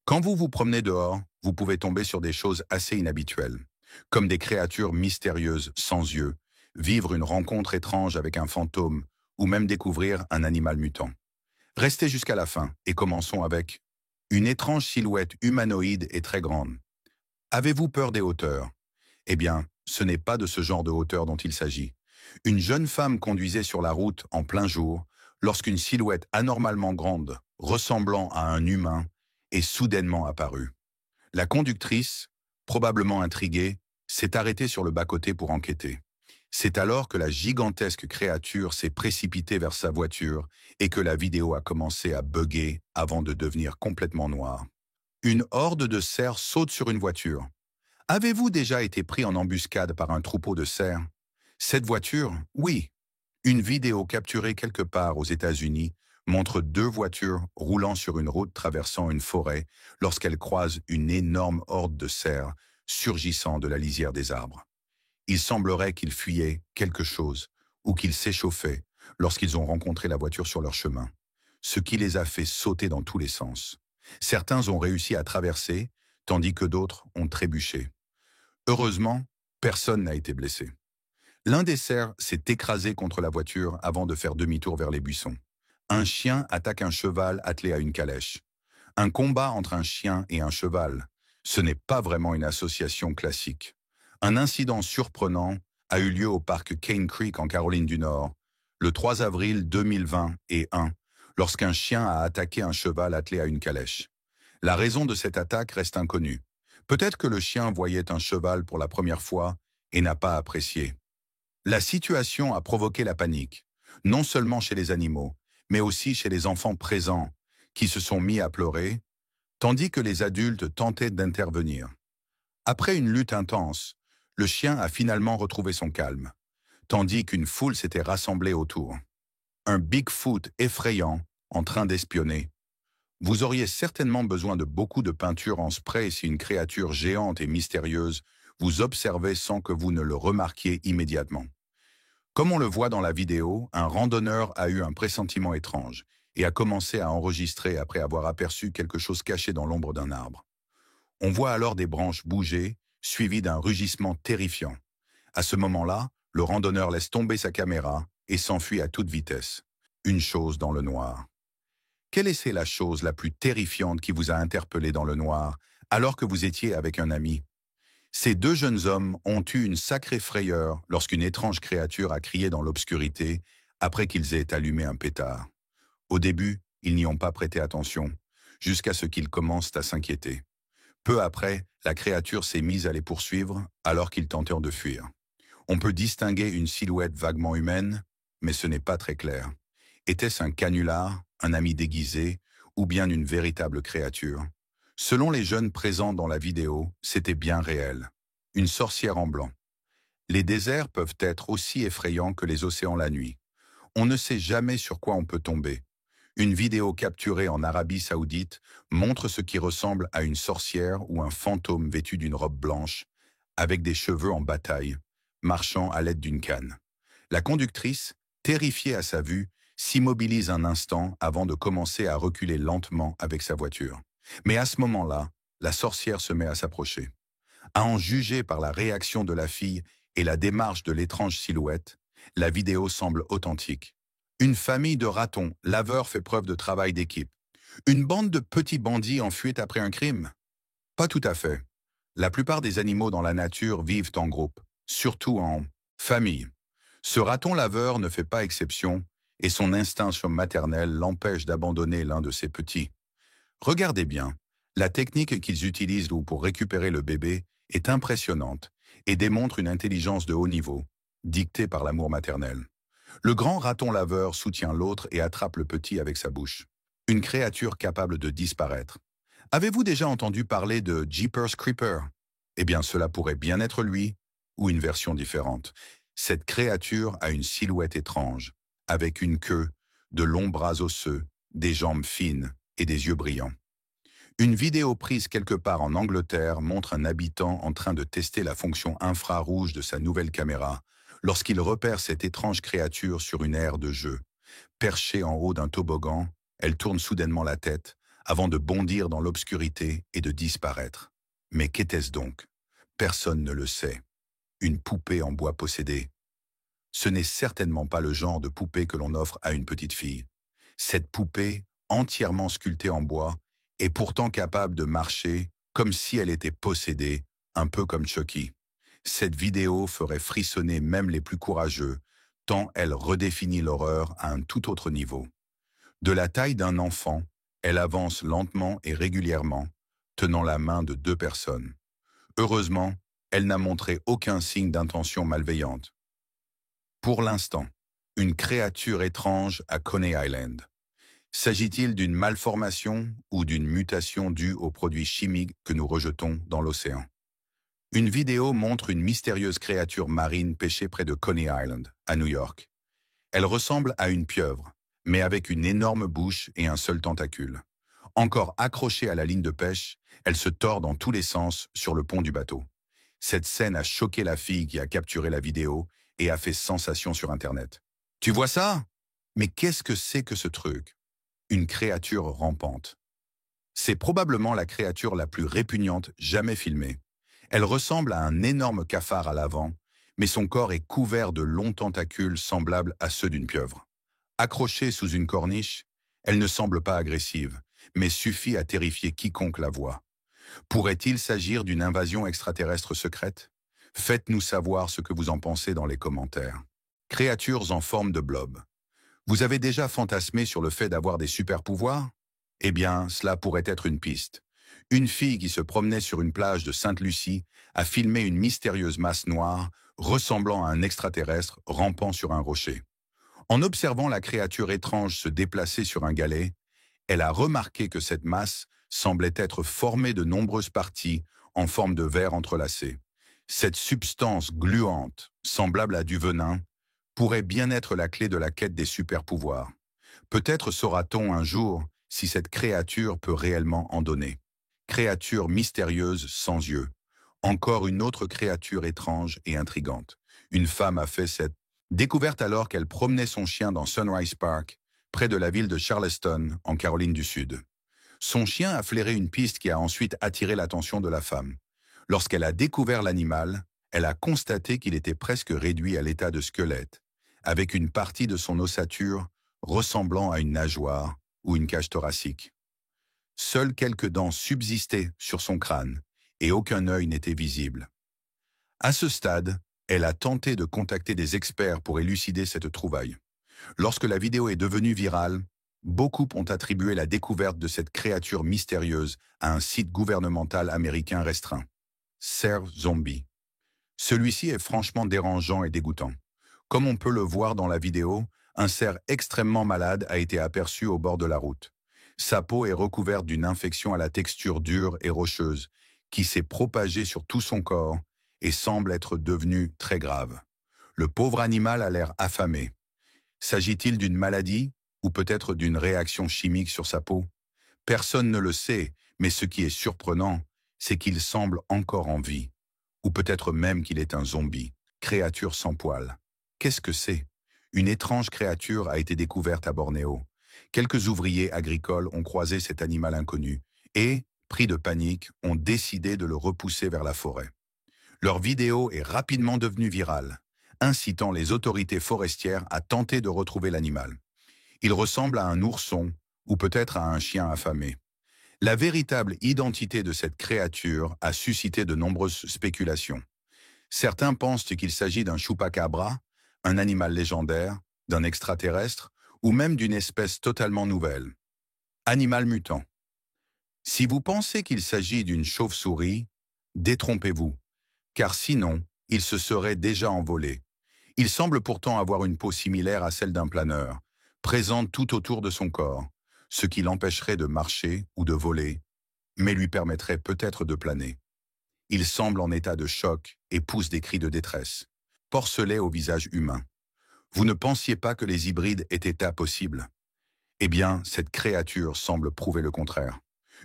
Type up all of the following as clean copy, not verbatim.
Quand vous vous promenez dehors, vous pouvez tomber sur des choses assez inhabituelles, comme des créatures mystérieuses sans yeux, vivre une rencontre étrange avec un fantôme ou même découvrir un animal mutant. Restez jusqu'à la fin et commençons avec une étrange silhouette humanoïde et très grande. Avez-vous peur des hauteurs? Eh bien, ce n'est pas de ce genre de hauteur dont il s'agit. Une jeune femme conduisait sur la route en plein jour lorsqu'une silhouette anormalement grande, ressemblant à un humain, est soudainement apparue. La conductrice, probablement intriguée, s'est arrêtée sur le bas-côté pour enquêter. C'est alors que la gigantesque créature s'est précipitée vers sa voiture et que la vidéo a commencé à bugger avant de devenir complètement noire. Une horde de cerfs saute sur une voiture. Avez-vous déjà été pris en embuscade par un troupeau de cerfs? Cette voiture, oui. Une vidéo capturée quelque part aux États-Unis montre deux voitures roulant sur une route traversant une forêt lorsqu'elles croisent une énorme horde de cerfs surgissant de la lisière des arbres. Il semblerait qu'ils fuyaient quelque chose ou qu'ils s'échauffaient lorsqu'ils ont rencontré la voiture sur leur chemin, ce qui les a fait sauter dans tous les sens. Certains ont réussi à traverser, tandis que d'autres ont trébuché. Heureusement, personne n'a été blessé. L'un des cerfs s'est écrasé contre la voiture avant de faire demi-tour vers les buissons. Un chien attaque un cheval attelé à une calèche. Un combat entre un chien et un cheval. Ce n'est pas vraiment une association classique. Un incident surprenant a eu lieu au parc Cane Creek en Caroline du Nord, le 3 avril 2021, lorsqu'un chien a attaqué un cheval attelé à une calèche. La raison de cette attaque reste inconnue. Peut-être que le chien voyait un cheval pour la première fois et n'a pas apprécié. La situation a provoqué la panique, non seulement chez les animaux, mais aussi chez les enfants présents, qui se sont mis à pleurer, tandis que les adultes tentaient d'intervenir. Après une lutte intense, le chien a finalement retrouvé son calme, tandis qu'une foule s'était rassemblée autour. Un Bigfoot effrayant, en train d'espionner. Vous auriez certainement besoin de beaucoup de peinture en spray si une créature géante et mystérieuse vous observait sans que vous ne le remarquiez immédiatement. Comme on le voit dans la vidéo, un randonneur a eu un pressentiment étrange et a commencé à enregistrer après avoir aperçu quelque chose caché dans l'ombre d'un arbre. On voit alors des branches bouger, suivies d'un rugissement terrifiant. À ce moment-là, le randonneur laisse tomber sa caméra et s'enfuit à toute vitesse. Une chose dans le noir. Quelle est la chose la plus terrifiante qui vous a interpellé dans le noir, alors que vous étiez avec un ami? Ces deux jeunes hommes ont eu une sacrée frayeur lorsqu'une étrange créature a crié dans l'obscurité après qu'ils aient allumé un pétard. Au début, ils n'y ont pas prêté attention, jusqu'à ce qu'ils commencent à s'inquiéter. Peu après, la créature s'est mise à les poursuivre alors qu'ils tentèrent de fuir. On peut distinguer une silhouette vaguement humaine, mais ce n'est pas très clair. Était-ce un canular, un ami déguisé, ou bien une véritable créature? Selon les jeunes présents dans la vidéo, c'était bien réel. Une sorcière en blanc. Les déserts peuvent être aussi effrayants que les océans la nuit. On ne sait jamais sur quoi on peut tomber. Une vidéo capturée en Arabie Saoudite montre ce qui ressemble à une sorcière ou un fantôme vêtu d'une robe blanche, avec des cheveux en bataille, marchant à l'aide d'une canne. La conductrice, terrifiée à sa vue, s'immobilise un instant avant de commencer à reculer lentement avec sa voiture. Mais à ce moment-là, la sorcière se met à s'approcher. À en juger par la réaction de la fille et la démarche de l'étrange silhouette, la vidéo semble authentique. Une famille de ratons laveurs fait preuve de travail d'équipe. Une bande de petits bandits en fuite après un crime? Pas tout à fait. La plupart des animaux dans la nature vivent en groupe, surtout en famille. Ce raton laveur ne fait pas exception et son instinct maternel l'empêche d'abandonner l'un de ses petits. Regardez bien, la technique qu'ils utilisent pour récupérer le bébé est impressionnante et démontre une intelligence de haut niveau, dictée par l'amour maternel. Le grand raton laveur soutient l'autre et attrape le petit avec sa bouche. Une créature capable de disparaître. Avez-vous déjà entendu parler de Jeepers Creeper? Eh bien, cela pourrait bien être lui, ou une version différente. Cette créature a une silhouette étrange, avec une queue, de longs bras osseux, des jambes fines et des yeux brillants. Une vidéo prise quelque part en Angleterre montre un habitant en train de tester la fonction infrarouge de sa nouvelle caméra lorsqu'il repère cette étrange créature sur une aire de jeu. Perchée en haut d'un toboggan, elle tourne soudainement la tête avant de bondir dans l'obscurité et de disparaître. Mais qu'était-ce donc? Personne ne le sait. Une poupée en bois possédée. Ce n'est certainement pas le genre de poupée que l'on offre à une petite fille. Cette poupée, entièrement sculptée en bois, est pourtant capable de marcher comme si elle était possédée, un peu comme Chucky. Cette vidéo ferait frissonner même les plus courageux, tant elle redéfinit l'horreur à un tout autre niveau. De la taille d'un enfant, elle avance lentement et régulièrement, tenant la main de deux personnes. Heureusement, elle n'a montré aucun signe d'intention malveillante. Pour l'instant, une créature étrange à Coney Island. S'agit-il d'une malformation ou d'une mutation due aux produits chimiques que nous rejetons dans l'océan? Une vidéo montre une mystérieuse créature marine pêchée près de Coney Island, à New York. Elle ressemble à une pieuvre, mais avec une énorme bouche et un seul tentacule. Encore accrochée à la ligne de pêche, elle se tord dans tous les sens sur le pont du bateau. Cette scène a choqué la fille qui a capturé la vidéo et a fait sensation sur Internet. « Tu vois ça? Mais qu'est-ce que c'est que ce truc ?» Une créature rampante. C'est probablement la créature la plus répugnante jamais filmée. Elle ressemble à un énorme cafard à l'avant, mais son corps est couvert de longs tentacules semblables à ceux d'une pieuvre. Accrochée sous une corniche, elle ne semble pas agressive, mais suffit à terrifier quiconque la voit. Pourrait-il s'agir d'une invasion extraterrestre secrète? Faites-nous savoir ce que vous en pensez dans les commentaires. Créatures en forme de blob. Vous avez déjà fantasmé sur le fait d'avoir des super-pouvoirs? Eh bien, cela pourrait être une piste. Une fille qui se promenait sur une plage de Sainte-Lucie a filmé une mystérieuse masse noire ressemblant à un extraterrestre rampant sur un rocher. En observant la créature étrange se déplacer sur un galet, elle a remarqué que cette masse semblait être formée de nombreuses parties en forme de verre entrelacé. Cette substance gluante, semblable à du venin, pourrait bien être la clé de la quête des super-pouvoirs. Peut-être saura-t-on un jour si cette créature peut réellement en donner. Créature mystérieuse sans yeux. Encore une autre créature étrange et intrigante. Une femme a fait cette découverte alors qu'elle promenait son chien dans Sunrise Park, près de la ville de Charleston, en Caroline du Sud. Son chien a flairé une piste qui a ensuite attiré l'attention de la femme. Lorsqu'elle a découvert l'animal, elle a constaté qu'il était presque réduit à l'état de squelette, avec une partie de son ossature ressemblant à une nageoire ou une cage thoracique. Seules quelques dents subsistaient sur son crâne et aucun œil n'était visible. À ce stade, elle a tenté de contacter des experts pour élucider cette trouvaille. Lorsque la vidéo est devenue virale, beaucoup ont attribué la découverte de cette créature mystérieuse à un site gouvernemental américain restreint. Cerf Zombie. Celui-ci est franchement dérangeant et dégoûtant. Comme on peut le voir dans la vidéo, un cerf extrêmement malade a été aperçu au bord de la route. Sa peau est recouverte d'une infection à la texture dure et rocheuse, qui s'est propagée sur tout son corps et semble être devenue très grave. Le pauvre animal a l'air affamé. S'agit-il d'une maladie ou peut-être d'une réaction chimique sur sa peau? Personne ne le sait, mais ce qui est surprenant, c'est qu'il semble encore en vie. Ou peut-être même qu'il est un zombie, créature sans poils. Qu'est-ce que c'est? Une étrange créature a été découverte à Bornéo. Quelques ouvriers agricoles ont croisé cet animal inconnu et, pris de panique, ont décidé de le repousser vers la forêt. Leur vidéo est rapidement devenue virale, incitant les autorités forestières à tenter de retrouver l'animal. Il ressemble à un ourson ou peut-être à un chien affamé. La véritable identité de cette créature a suscité de nombreuses spéculations. Certains pensent qu'il s'agit d'un chupacabra, un animal légendaire, d'un extraterrestre ou même d'une espèce totalement nouvelle. Animal mutant. Si vous pensez qu'il s'agit d'une chauve-souris, détrompez-vous, car sinon, il se serait déjà envolé. Il semble pourtant avoir une peau similaire à celle d'un planeur, présente tout autour de son corps, ce qui l'empêcherait de marcher ou de voler, mais lui permettrait peut-être de planer. Il semble en état de choc et pousse des cris de détresse, porcelet au visage humain. Vous ne pensiez pas que les hybrides étaient impossibles? Eh bien, cette créature semble prouver le contraire.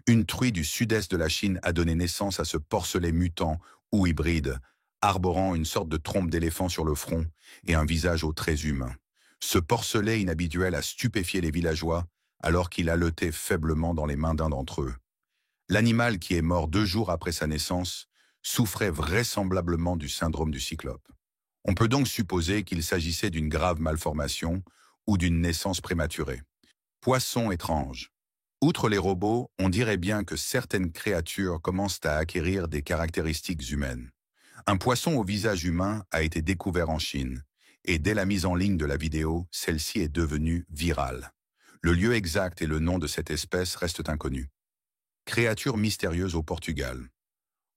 Une truie du sud-est de la Chine a donné naissance à ce porcelet mutant ou hybride, arborant une sorte de trompe d'éléphant sur le front et un visage aux traits humains. Ce porcelet inhabituel a stupéfié les villageois alors qu'il haletait faiblement dans les mains d'un d'entre eux. L'animal, qui est mort 2 jours après sa naissance, souffrait vraisemblablement du syndrome du cyclope. On peut donc supposer qu'il s'agissait d'une grave malformation ou d'une naissance prématurée. Poisson étrange. Outre les robots, on dirait bien que certaines créatures commencent à acquérir des caractéristiques humaines. Un poisson au visage humain a été découvert en Chine, et dès la mise en ligne de la vidéo, celle-ci est devenue virale. Le lieu exact et le nom de cette espèce restent inconnus. Créature mystérieuse au Portugal.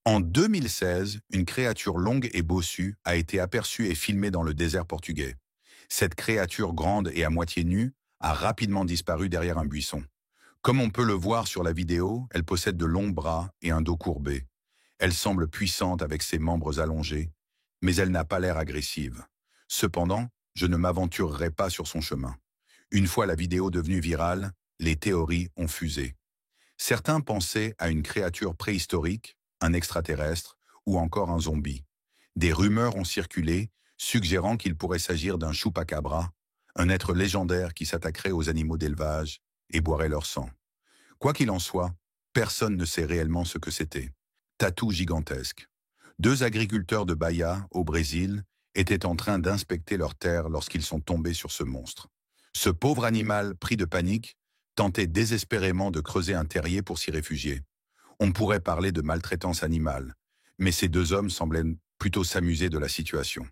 En 2016, une créature longue et bossue a été aperçue et filmée dans le désert portugais. Cette créature grande et à moitié nue a rapidement disparu derrière un buisson. Comme on peut le voir sur la vidéo, elle possède de longs bras et un dos courbé. Elle semble puissante avec ses membres allongés, mais elle n'a pas l'air agressive. Cependant, je ne m'aventurerai pas sur son chemin. Une fois la vidéo devenue virale, les théories ont fusé. Certains pensaient à une créature préhistorique, un extraterrestre ou encore un zombie. Des rumeurs ont circulé, suggérant qu'il pourrait s'agir d'un chupacabra, un être légendaire qui s'attaquerait aux animaux d'élevage et boirait leur sang. Quoi qu'il en soit, personne ne sait réellement ce que c'était. Tatou gigantesque. 2 agriculteurs de Bahia, au Brésil, étaient en train d'inspecter leurs terres lorsqu'ils sont tombés sur ce monstre. Ce pauvre animal, pris de panique, tentait désespérément de creuser un terrier pour s'y réfugier. On pourrait parler de maltraitance animale, mais ces 2 hommes semblaient plutôt s'amuser de la situation.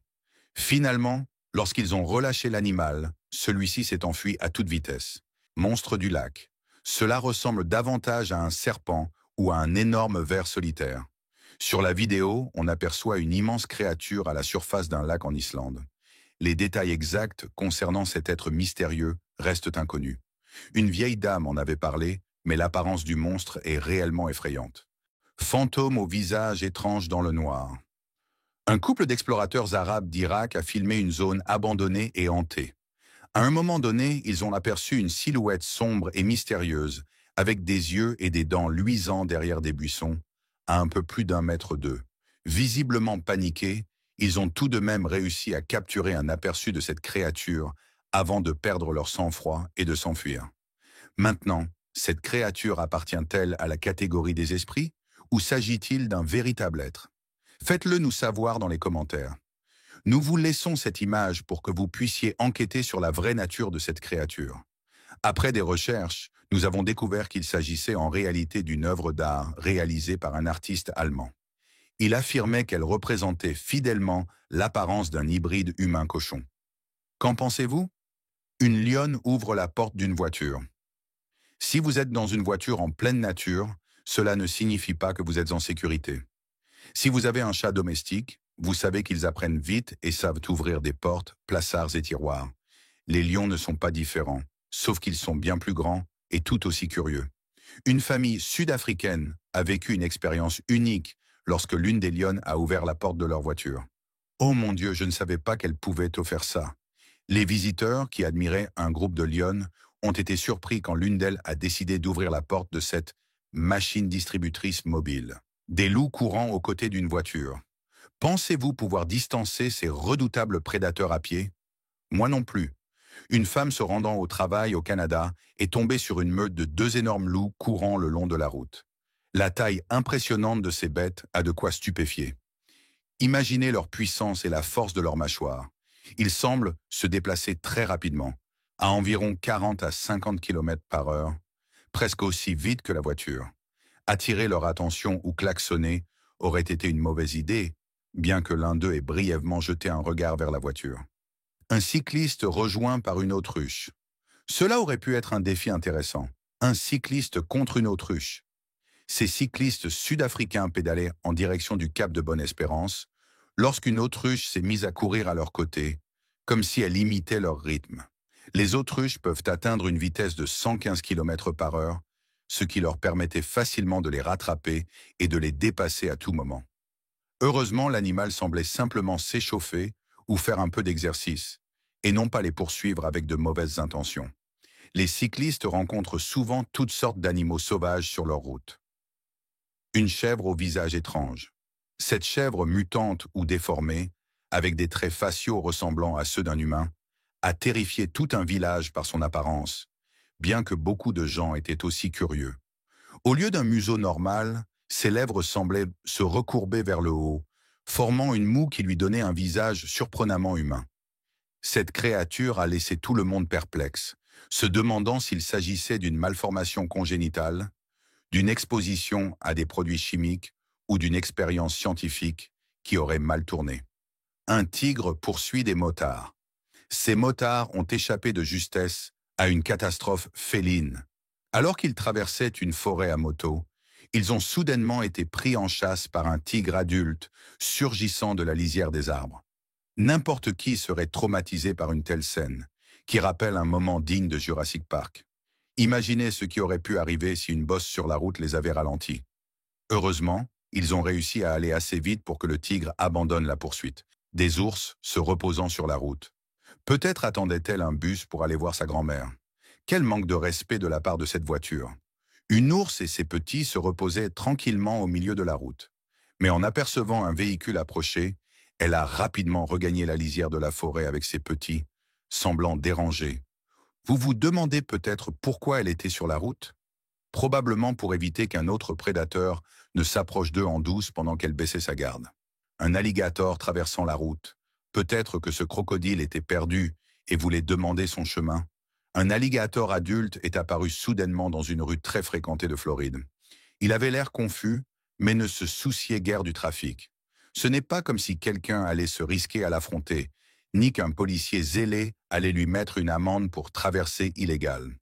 Finalement, lorsqu'ils ont relâché l'animal, celui-ci s'est enfui à toute vitesse. Monstre du lac. Cela ressemble davantage à un serpent ou à un énorme ver solitaire. Sur la vidéo, on aperçoit une immense créature à la surface d'un lac en Islande. Les détails exacts concernant cet être mystérieux restent inconnus. Une vieille dame en avait parlé, mais l'apparence du monstre est réellement effrayante. Fantôme au visage étrange dans le noir. Un couple d'explorateurs arabes d'Irak a filmé une zone abandonnée et hantée. À un moment donné, ils ont aperçu une silhouette sombre et mystérieuse, avec des yeux et des dents luisants derrière des buissons, à un peu plus d'1 mètre d'eux. Visiblement paniqués, ils ont tout de même réussi à capturer un aperçu de cette créature avant de perdre leur sang-froid et de s'enfuir. Maintenant, cette créature appartient-elle à la catégorie des esprits ou s'agit-il d'un véritable être? Faites-le nous savoir dans les commentaires. Nous vous laissons cette image pour que vous puissiez enquêter sur la vraie nature de cette créature. Après des recherches, nous avons découvert qu'il s'agissait en réalité d'une œuvre d'art réalisée par un artiste allemand. Il affirmait qu'elle représentait fidèlement l'apparence d'un hybride humain-cochon. Qu'en pensez-vous? Une lionne ouvre la porte d'une voiture. Si vous êtes dans une voiture en pleine nature, cela ne signifie pas que vous êtes en sécurité. Si vous avez un chat domestique, vous savez qu'ils apprennent vite et savent ouvrir des portes, placards et tiroirs. Les lions ne sont pas différents, sauf qu'ils sont bien plus grands et tout aussi curieux. Une famille sud-africaine a vécu une expérience unique lorsque l'une des lionnes a ouvert la porte de leur voiture. Oh mon Dieu, je ne savais pas qu'elle pouvait faire ça. Les visiteurs, qui admiraient un groupe de lionnes, ont été surpris quand l'une d'elles a décidé d'ouvrir la porte de cette machine distributrice mobile. Des loups courant aux côtés d'une voiture. Pensez-vous pouvoir distancer ces redoutables prédateurs à pied? Moi non plus. Une femme se rendant au travail au Canada est tombée sur une meute de 2 énormes loups courant le long de la route. La taille impressionnante de ces bêtes a de quoi stupéfier. Imaginez leur puissance et la force de leurs mâchoires. Ils semblent se déplacer très rapidement, à environ 40 à 50 km/h, presque aussi vite que la voiture. Attirer leur attention ou klaxonner aurait été une mauvaise idée, bien que l'un d'eux ait brièvement jeté un regard vers la voiture. Un cycliste rejoint par une autruche. Cela aurait pu être un défi intéressant. Un cycliste contre une autruche. Ces cyclistes sud-africains pédalaient en direction du Cap de Bonne-Espérance lorsqu'une autruche s'est mise à courir à leur côté, comme si elle imitait leur rythme. Les autruches peuvent atteindre une vitesse de 115 km/h, ce qui leur permettait facilement de les rattraper et de les dépasser à tout moment. Heureusement, l'animal semblait simplement s'échauffer ou faire un peu d'exercice, et non pas les poursuivre avec de mauvaises intentions. Les cyclistes rencontrent souvent toutes sortes d'animaux sauvages sur leur route. Une chèvre au visage étrange. Cette chèvre mutante ou déformée, avec des traits faciaux ressemblant à ceux d'un humain, a terrifié tout un village par son apparence, bien que beaucoup de gens étaient aussi curieux. Au lieu d'un museau normal, ses lèvres semblaient se recourber vers le haut, formant une moue qui lui donnait un visage surprenamment humain. Cette créature a laissé tout le monde perplexe, se demandant s'il s'agissait d'une malformation congénitale, d'une exposition à des produits chimiques ou d'une expérience scientifique qui aurait mal tourné. Un tigre poursuit des motards. Ces motards ont échappé de justesse à une catastrophe féline. Alors qu'ils traversaient une forêt à moto, ils ont soudainement été pris en chasse par un tigre adulte surgissant de la lisière des arbres. N'importe qui serait traumatisé par une telle scène, qui rappelle un moment digne de Jurassic Park. Imaginez ce qui aurait pu arriver si une bosse sur la route les avait ralentis. Heureusement, ils ont réussi à aller assez vite pour que le tigre abandonne la poursuite, des ours se reposant sur la route. Peut-être attendait-elle un bus pour aller voir sa grand-mère. Quel manque de respect de la part de cette voiture. Une ours et ses petits se reposaient tranquillement au milieu de la route. Mais en apercevant un véhicule approcher, elle a rapidement regagné la lisière de la forêt avec ses petits, semblant dérangée. Vous vous demandez peut-être pourquoi elle était sur la route? Probablement pour éviter qu'un autre prédateur ne s'approche d'eux en douce pendant qu'elle baissait sa garde. Un alligator traversant la route. Peut-être que ce crocodile était perdu et voulait demander son chemin. Un alligator adulte est apparu soudainement dans une rue très fréquentée de Floride. Il avait l'air confus, mais ne se souciait guère du trafic. Ce n'est pas comme si quelqu'un allait se risquer à l'affronter, ni qu'un policier zélé allait lui mettre une amende pour traversée illégale.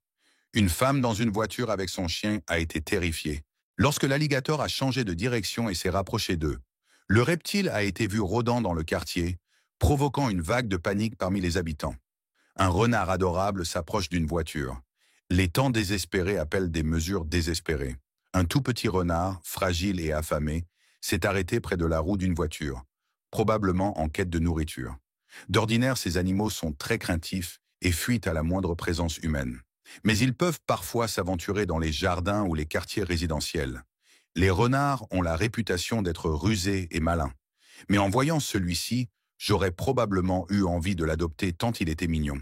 Une femme dans une voiture avec son chien a été terrifiée. Lorsque l'alligator a changé de direction et s'est rapproché d'eux, le reptile a été vu rôdant dans le quartier, provoquant une vague de panique parmi les habitants. Un renard adorable s'approche d'une voiture. Les temps désespérés appellent des mesures désespérées. Un tout petit renard, fragile et affamé, s'est arrêté près de la roue d'une voiture, probablement en quête de nourriture. D'ordinaire, ces animaux sont très craintifs et fuient à la moindre présence humaine. Mais ils peuvent parfois s'aventurer dans les jardins ou les quartiers résidentiels. Les renards ont la réputation d'être rusés et malins. Mais en voyant celui-ci, j'aurais probablement eu envie de l'adopter tant il était mignon.